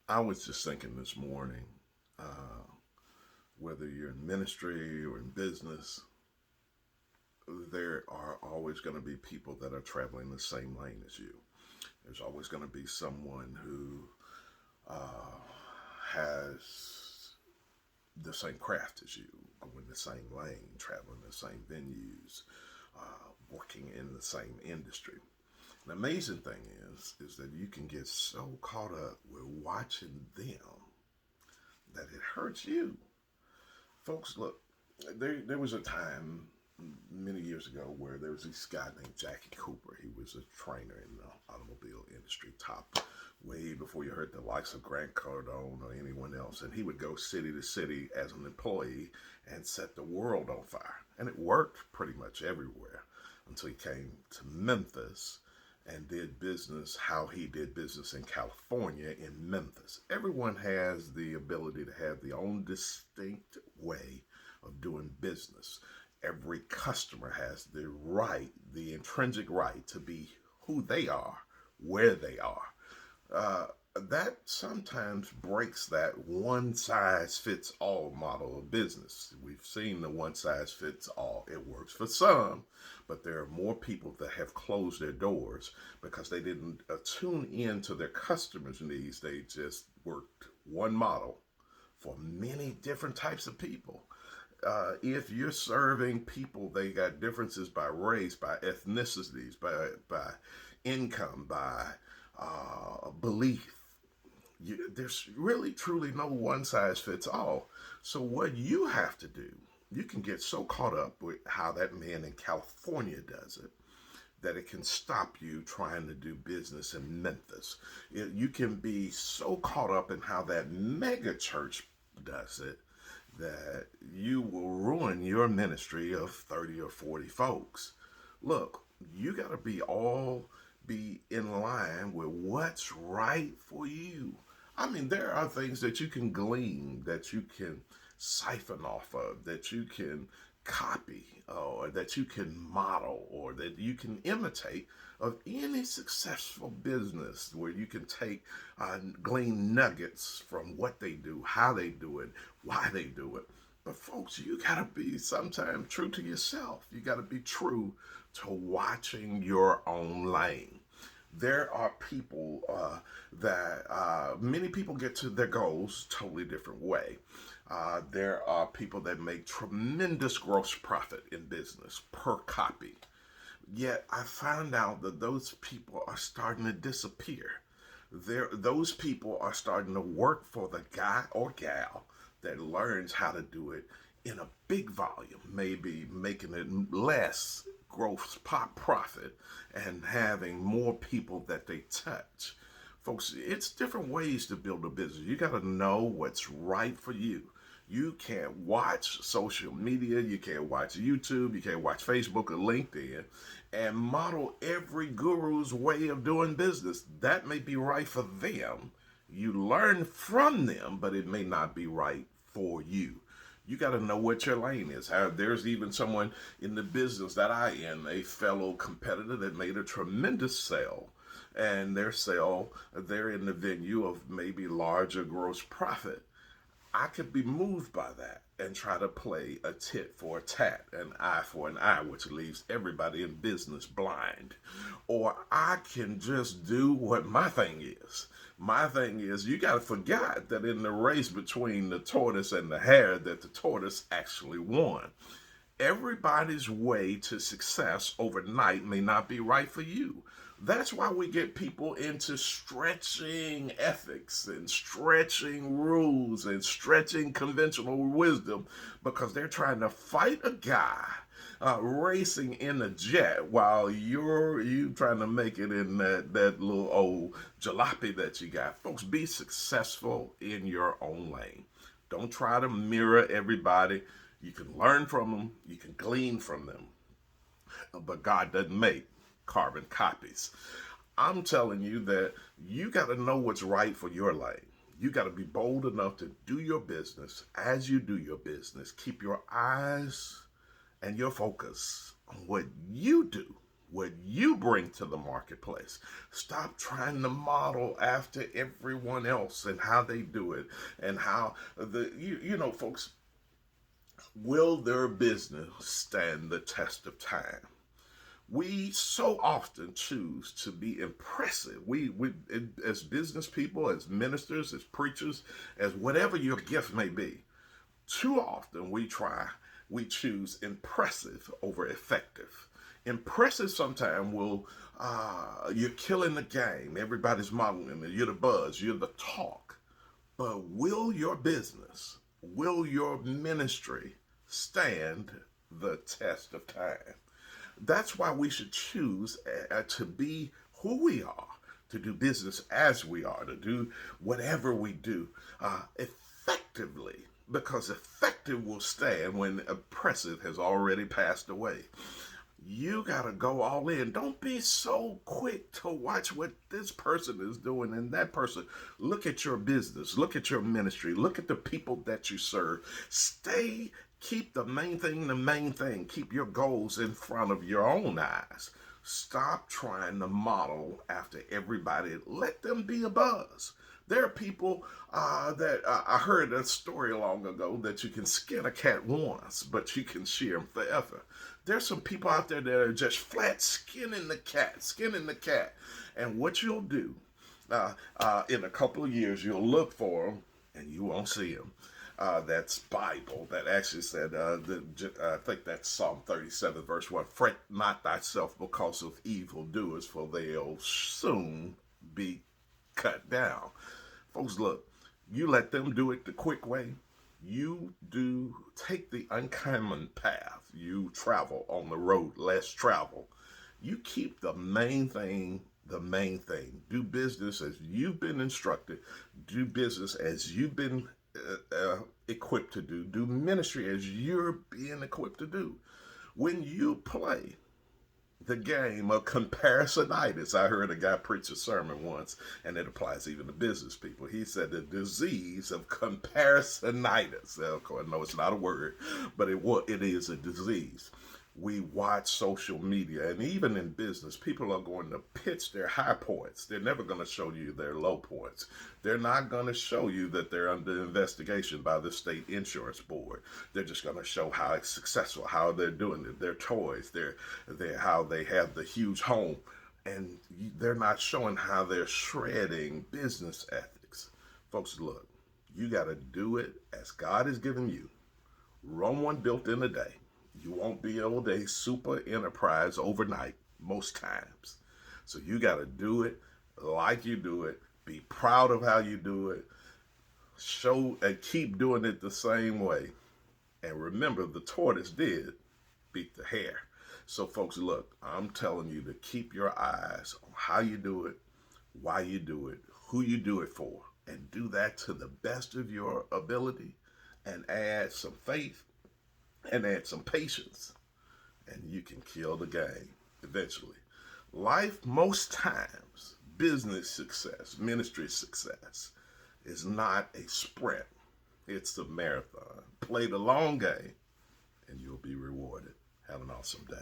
I was just thinking this morning, uh, whether you're in ministry or in business, there are always going to be people that are traveling the same lane as you. There's always going to be someone who uh, has the same craft as you, going the same lane, traveling the same venues, working in the same industry. The amazing thing is that you can get so caught up with watching them that it hurts you. Folks, look, there was a time many years ago where there was this guy named Jackie Cooper. He was a trainer in the automobile industry, top way before you heard the likes of Grant Cardone or anyone else. And he would go city to city as an employee and set the world on fire. And it worked pretty much everywhere until he came to Memphis and did business how he did business in California in Memphis. Everyone has the ability to have their own distinct way of doing business. Every customer has the right, the intrinsic right to be who they are, where they are. Uh, that sometimes breaks that one size fits all model of business. We've seen the one size fits all. It works for some, but there are more people that have closed their doors because they didn't tune in to their customers' needs. They just worked one model for many different types of people. If you're serving people, they got differences by race, by ethnicities, by income, by belief. There's really truly no one size fits all. So what you have to do, you can get so caught up with how that man in California does it that it can stop you trying to do business in Memphis. You can be so caught up in how that mega church does it that you will ruin your ministry of 30 or 40 folks. Look, you got to be in line with what's right for you. I mean, there are things that you can glean, that you can siphon off of, that you can copy, or that you can model, or that you can imitate of any successful business where you can take glean nuggets from what they do, how they do it, why they do it. But folks, you gotta be sometimes true to yourself. You gotta be true to watching your own lane. There are people that many people get to their goals totally different way. There are people that make tremendous gross profit in business per copy. Yet I found out that those people are starting to disappear. Those people are starting to work for the guy or gal that learns how to do it in a big volume, maybe making it less gross pop profit and having more people that they touch. Folks, it's different ways to build a business. You got to know what's right for you. You can't watch social media, you can't watch YouTube, you can't watch Facebook or LinkedIn and model every guru's way of doing business. That may be right for them. You learn from them, but it may not be right for you. You got to know what your lane is. There's even someone in the business that I am, a fellow competitor that made a tremendous sale. And their sale, they're in the venue of maybe larger gross profit. I could be moved by that and try to play a tit for a tat, an eye for an eye, which leaves everybody in business blind. Or I can just do what my thing is. My thing is, you got to forget that in the race between the tortoise and the hare, that the tortoise actually won. Everybody's way to success overnight may not be right for you. That's why we get people into stretching ethics and stretching rules and stretching conventional wisdom because they're trying to fight a guy racing in a jet while you trying to make it in that little old jalopy that you got. Folks, be successful in your own lane. Don't try to mirror everybody. You can learn from them, you can glean from them, but God doesn't make carbon copies. I'm telling you that you got to know what's right for your lane. You got to be bold enough to do your business. As you do your business, keep your eyes and your focus on what you do what you bring to the marketplace. Stop trying to model after everyone else and how they do it and how you know, folks, will their business stand the test of time? We so often choose to be impressive. We as business people, as ministers, as preachers, as whatever your gift may be, too often we choose impressive over effective. Impressive sometimes will, you're killing the game. Everybody's modeling it. You're the buzz, you're the talk. But will your business, will your ministry stand the test of time? That's why we should choose to be who we are, to do business as we are, to do whatever we do effectively, because effective will stand when oppressive has already passed away. You got to go all in. Don't be so quick to watch what this person is doing and that person. Look at your business. Look at your ministry. Look at the people that you serve. Keep the main thing the main thing. Keep your goals in front of your own eyes. Stop trying to model after everybody. Let them be a buzz. There are people that I heard a story long ago that you can skin a cat once, but you can shear him forever. There's some people out there that are just flat skinning the cat. And what you'll do in a couple of years, you'll look for them and you won't see them. That's Bible. That actually said, I think that's Psalm 37, verse 1. Fret not thyself because of evildoers, for they'll soon be cut down. Folks, look, you let them do it the quick way. You do take the uncommon path. You travel on the road less travel. You keep the main thing the main thing. Do business as you've been instructed. Do business as you've been equipped to do. Do ministry as you're being equipped to do. When you play the game of comparisonitis, I heard a guy preach a sermon once, and it applies even to business people. He said the disease of comparisonitis. Of course, no, it's not a word, but it is a disease. We watch social media, and even in business, people are going to pitch their high points. They're never going to show you their low points. They're not going to show you that they're under investigation by the state insurance board. They're just going to show how it's successful, how they're doing it, their toys, how they have the huge home, and they're not showing how they're shredding business ethics. Folks, look, you got to do it as God has given you. Rome wasn't built in a day. You won't be able to super enterprise overnight most times. So you got to do it like you do it. Be proud of how you do it. Show and keep doing it the same way. And remember, the tortoise did beat the hare. So folks, look, I'm telling you to keep your eyes on how you do it, why you do it, who you do it for, and do that to the best of your ability, and add some faith and add some patience, and you can kill the game eventually. Life, most times, business success, ministry success, is not a sprint. It's a marathon. Play the long game, and you'll be rewarded. Have an awesome day.